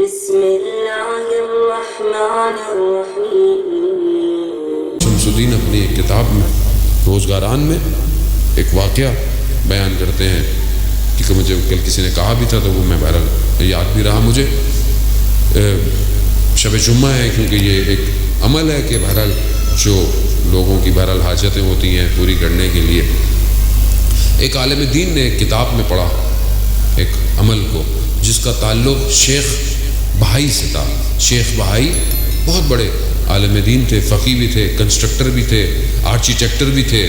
بسم اللہ الرحمن الرحیم۔ شمس الدین اپنی ایک کتاب میں روزگاران میں ایک واقعہ بیان کرتے ہیں کیونکہ مجھے کل کسی نے کہا بھی تھا تو وہ میں بہرحال یاد بھی رہا مجھے۔ شب جمعہ ہے کیونکہ یہ ایک عمل ہے کہ بہرحال جو لوگوں کی بہرحال حاجتیں ہوتی ہیں پوری کرنے کے لیے ایک عالم دین نے ایک کتاب میں پڑھا ایک عمل کو جس کا تعلق شیخ بہائی سے تھا۔ شیخ بہائی بہت بڑے عالم دین تھے، فقی بھی تھے، کنسٹرکٹر بھی تھے، آرکیٹیکٹر بھی تھے۔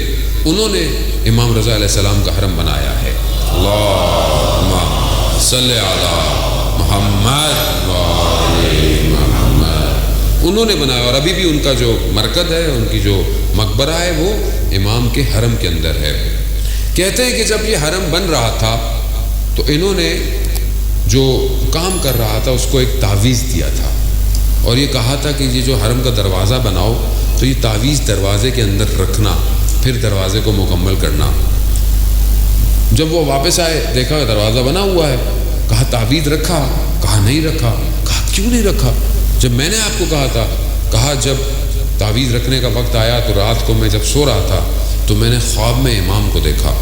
انہوں نے امام رضا علیہ السلام کا حرم بنایا ہے۔ اللہم صلی علی محمد و آل محمد۔ انہوں نے بنایا اور ابھی بھی ان کا جو مرکز ہے، ان کی جو مقبرہ ہے وہ امام کے حرم کے اندر ہے۔ کہتے ہیں کہ جب یہ حرم بن رہا تھا تو انہوں نے جو کام کر رہا تھا اس کو ایک تعویذ دیا تھا اور یہ کہا تھا کہ یہ جو حرم کا دروازہ بناؤ تو یہ تعویذ دروازے کے اندر رکھنا، پھر دروازے کو مکمل کرنا۔ جب وہ واپس آئے دیکھا دروازہ بنا ہوا ہے، کہا تعویذ رکھا؟ کہا نہیں رکھا۔ کہا کیوں نہیں رکھا؟ جب میں نے آپ کو کہا تھا۔ کہا جب تعویذ رکھنے کا وقت آیا تو رات کو میں جب سو رہا تھا تو میں نے خواب میں امام کو دیکھا۔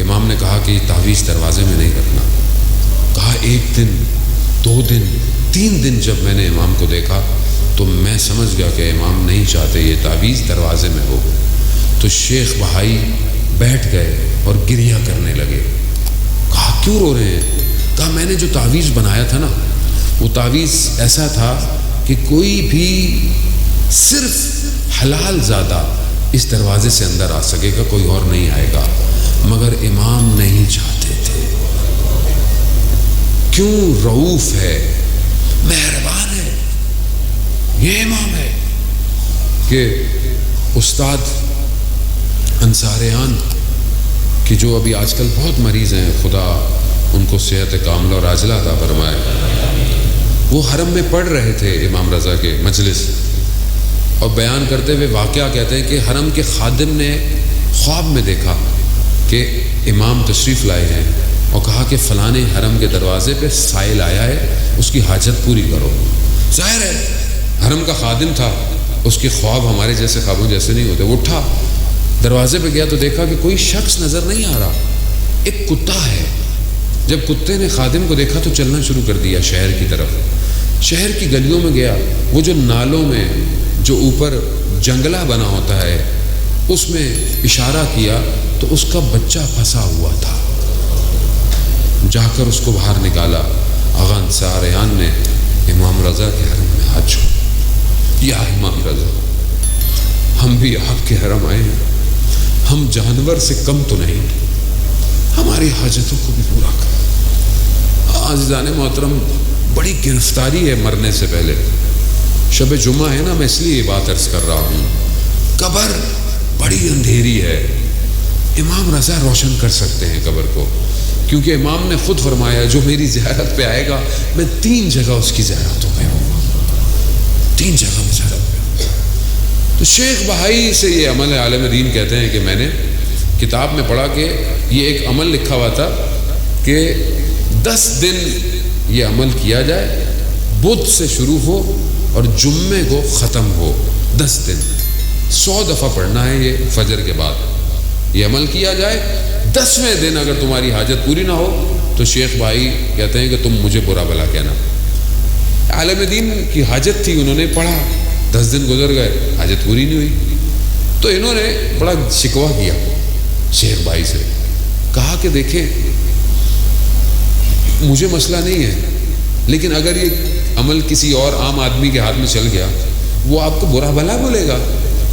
امام نے کہا کہ یہ تعویذ دروازے میں نہیں رکھنا۔ کہا ایک دن، 2 دن، 3 دن جب میں نے امام کو دیکھا تو میں سمجھ گیا کہ امام نہیں چاہتے یہ تعویذ دروازے میں ہو۔ تو شیخ بہائی بیٹھ گئے اور گریہ کرنے لگے۔ کہا کیوں رو رہے ہیں؟ کہا میں نے جو تعویذ بنایا تھا نا وہ تعویذ ایسا تھا کہ کوئی بھی صرف حلال زادہ اس دروازے سے اندر آ سکے گا، کوئی اور نہیں آئے گا، مگر امام نہیں چاہتے تھے۔ کیوں؟ رؤوف ہے، مہربان ہے، یہ امام ہے کہ استاد انصاریان کہ جو ابھی آج کل بہت مریض ہیں، خدا ان کو صحت کاملہ اور عاجلہ عطا فرمائے، وہ حرم میں پڑھ رہے تھے امام رضا کے مجلس اور بیان کرتے ہوئے واقعہ کہتے ہیں کہ حرم کے خادم نے خواب میں دیکھا کہ امام تشریف لائے ہیں اور کہا کہ فلانے حرم کے دروازے پہ سائل آیا ہے، اس کی حاجت پوری کرو۔ ظاہر ہے حرم کا خادم تھا، اس کے خواب ہمارے جیسے خوابوں جیسے نہیں ہوتے۔ وہ اٹھا دروازے پہ گیا تو دیکھا کہ کوئی شخص نظر نہیں آ رہا، ایک کتا ہے۔ جب کتے نے خادم کو دیکھا تو چلنا شروع کر دیا شہر کی طرف۔ شہر کی گلیوں میں گیا، وہ جو نالوں میں جو اوپر جنگلہ بنا ہوتا ہے اس میں اشارہ کیا تو اس کا بچہ پھنسا ہوا تھا۔ جا کر اس کو باہر نکالا۔ آغا انصاریان نے امام رضا کے حرم میں ہاتھ چھوڑا، یا امام رضا ہم بھی آپ کے حرم آئے ہیں، ہم جانور سے کم تو نہیں، ہماری حاجتوں کو بھی پورا کر۔ عزیزان محترم، بڑی گرفتاری ہے مرنے سے پہلے۔ شب جمعہ ہے نا، میں اس لیے یہ بات عرض کر رہا ہوں، قبر بڑی اندھیری ہے، امام رضا روشن کر سکتے ہیں قبر کو، کیونکہ امام نے خود فرمایا جو میری زیارت پہ آئے گا میں 3 جگہ اس کی زیارتوں پہ ہوں گا، 3 جگہ میں زیارت پہ ہوں گا۔ تو شیخ بہائی سے یہ عمل عالم دین کہتے ہیں کہ میں نے کتاب میں پڑھا کہ یہ ایک عمل لکھا ہوا تھا کہ 10 دن یہ عمل کیا جائے، بدھ سے شروع ہو اور جمعے کو ختم ہو، 10 دن 100 دفعہ پڑھنا ہے یہ فجر کے بعد، یہ عمل کیا جائے۔ 10ویں دن اگر تمہاری حاجت پوری نہ ہو تو شیخ بھائی کہتے ہیں کہ تم مجھے برا بھلا کہنا۔ عالم دین کی حاجت تھی، انہوں نے پڑھا، 10 دن گزر گئے، حاجت پوری نہیں ہوئی تو انہوں نے بڑا شکوہ کیا شیخ بھائی سے، کہا کہ دیکھیں مجھے مسئلہ نہیں ہے، لیکن اگر یہ عمل کسی اور عام آدمی کے ہاتھ میں چل گیا وہ آپ کو برا بھلا بولے گا،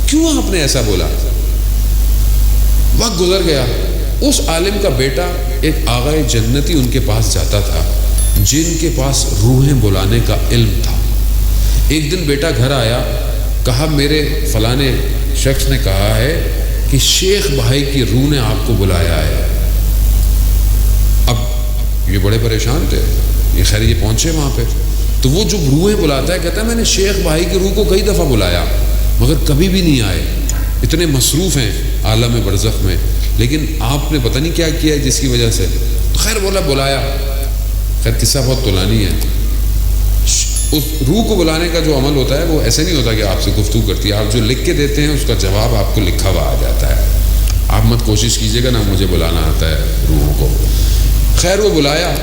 کیوں آپ نے ایسا بولا؟ وقت گزر گیا، اس عالم کا بیٹا ایک آغائے جنتی ان کے پاس جاتا تھا جن کے پاس روحیں بلانے کا علم تھا۔ ایک دن بیٹا گھر آیا، کہا میرے فلانے شخص نے کہا ہے کہ شیخ بھائی کی روح نے آپ کو بلایا ہے۔ اب یہ بڑے پریشان تھے، یہ خیر یہ پہنچے وہاں پہ تو وہ جو روحیں بلاتا ہے کہتا ہے میں نے شیخ بھائی کی روح کو کئی دفعہ بلایا مگر کبھی بھی نہیں آئے، اتنے مصروف ہیں عالم برزخ میں، لیکن آپ نے پتہ نہیں کیا کیا ہے جس کی وجہ سے۔ خیر بولا بلایا، خیر قصہ بہت طولانی ہے۔ اس روح کو بلانے کا جو عمل ہوتا ہے وہ ایسے نہیں ہوتا کہ آپ سے گفتگو کرتی ہے, آپ جو لکھ کے دیتے ہیں اس کا جواب آپ کو لکھا ہوا آ جاتا ہے. آپ مت کوشش کیجیے گا نا مجھے بلانا آتا ہے روحوں کو. خیر وہ بلایا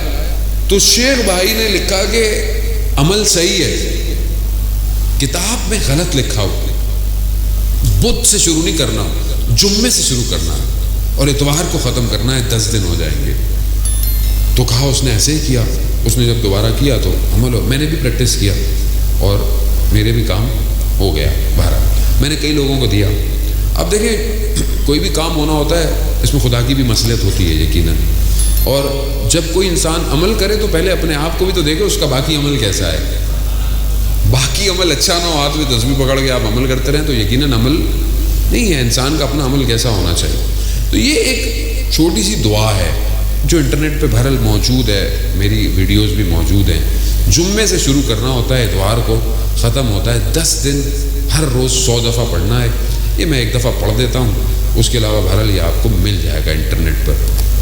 تو شیخ بھائی نے لکھا کہ عمل صحیح ہے, کتاب میں غلط لکھا ہو, بدھ سے شروع نہیں کرنا, جمعے سے شروع کرنا ہے اور اتوار کو ختم کرنا ہے, 10 دن ہو جائیں گے. تو کہا اس نے ایسے ہی کیا. اس نے جب دوبارہ کیا تو عمل ہو. میں نے بھی پریکٹس کیا اور میرے بھی کام ہو گیا. بہرحال میں نے کئی لوگوں کو دیا. اب دیکھیں کوئی بھی کام ہونا ہوتا ہے اس میں خدا کی بھی مصلحت ہوتی ہے یقیناً, اور جب کوئی انسان عمل کرے تو پہلے اپنے آپ کو بھی تو دیکھے اس کا باقی عمل کیسا ہے. باقی عمل اچھا نہ ہو, ہاتھ میں تسبیح پکڑ کے آپ عمل کرتے رہیں تو یقیناً عمل نہیں ہے. انسان کا اپنا عمل کیسا ہونا چاہیے. تو یہ ایک چھوٹی سی دعا ہے جو انٹرنیٹ پہ بہرحال موجود ہے, میری ویڈیوز بھی موجود ہیں. جمعے سے شروع کرنا ہوتا ہے, اتوار کو ختم ہوتا ہے, 10 دن ہر روز 100 دفعہ پڑھنا ہے. یہ میں ایک دفعہ پڑھ دیتا ہوں, اس کے علاوہ بہرحال یہ آپ کو مل جائے گا انٹرنیٹ پر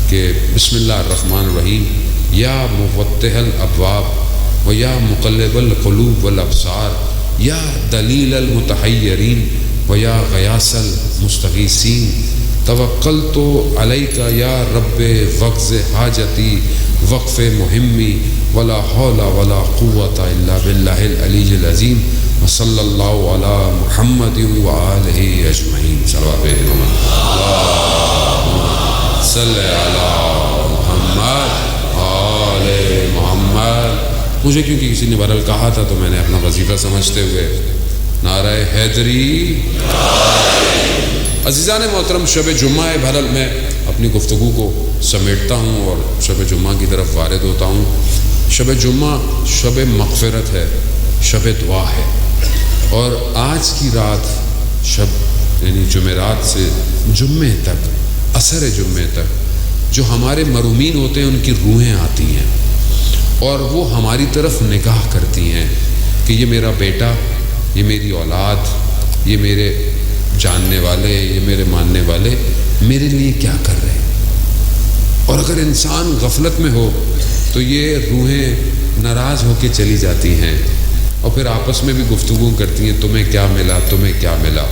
کہ بسم اللہ الرحمن الرحیم, یا مفتح الابواب و یا مقلب القلوب والابصار, یا دلیل المتحیرین و یا غیاث المستغیثین, توکلت علیک یا رب وقض حاجتی وقف مہمی ولا حول ولا قوت الا باللہ العلی العظیم وصلی اللہ علی محمد وآلہ اجمعین. صلوات اللہم صلی علی محمد آل محمد. مجھے کیونکہ کسی نے بہرحال کہا تھا تو میں نے اپنا وظیفہ سمجھتے ہوئے نعرہ حیدری. عزیزان محترم, شب جمعہ ہے. بہرحال میں اپنی گفتگو کو سمیٹتا ہوں اور شب جمعہ کی طرف وارد ہوتا ہوں. شب جمعہ شب مغفرت ہے, شب دعا ہے, اور آج کی رات شب یعنی جمعرات سے جمعے تک, عصر جمعے تک جو ہمارے مرومین ہوتے ہیں ان کی روحیں آتی ہیں اور وہ ہماری طرف نگاہ کرتی ہیں کہ یہ میرا بیٹا, یہ میری اولاد, یہ میرے جاننے والے, یہ میرے ماننے والے میرے لیے کیا کر رہے ہیں. اور اگر انسان غفلت میں ہو تو یہ روحیں ناراض ہو کے چلی جاتی ہیں اور پھر آپس میں بھی گفتگو کرتی ہیں, تمہیں کیا ملا, تمہیں کیا ملا.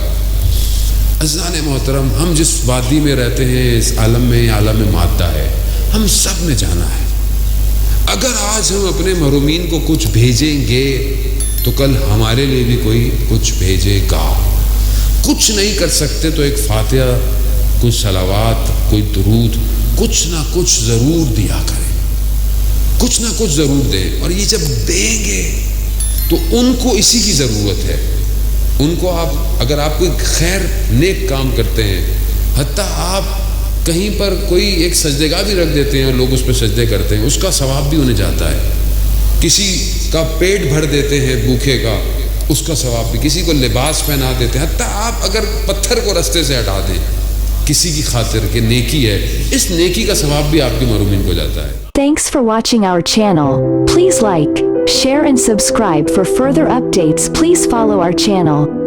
عزیزان محترم, ہم جس وادی میں رہتے ہیں اس عالم میں عالم مادہ ہے, ہم سب نے جانا ہے. اگر آج ہم اپنے محرومین کو کچھ بھیجیں گے تو کل ہمارے لیے بھی کوئی کچھ بھیجے گا. کچھ نہیں کر سکتے تو ایک فاتحہ, کوئی صلوات, کوئی درود, کچھ نہ کچھ ضرور دیا کریں, کچھ نہ کچھ ضرور دیں. اور یہ جب دیں گے تو ان کو اسی کی ضرورت ہے. ان کو آپ اگر آپ کوئی خیر نیک کام کرتے ہیں, حتیٰ آپ کہیں پر کوئی ایک سجدے گاہ بھی رکھ دیتے ہیں, لوگ اس پہ سجدے کرتے ہیں, اس کا ثواب بھی انہیں جاتا ہے. کسی کا پیٹ بھر دیتے ہیں بھوکے کا, اس کا ثواب بھی. کسی کو لباس پہنا دیتے ہیں, حتیٰ آپ اگر پتھر کو رستے سے ہٹا دیں کسی کی خاطر کہ نیکی ہے, اس نیکی کا ثواب بھی آپ کے محرومین کو جاتا ہے. Thanks for watching our channel. Please like, share and subscribe for further updates. Please follow our channel.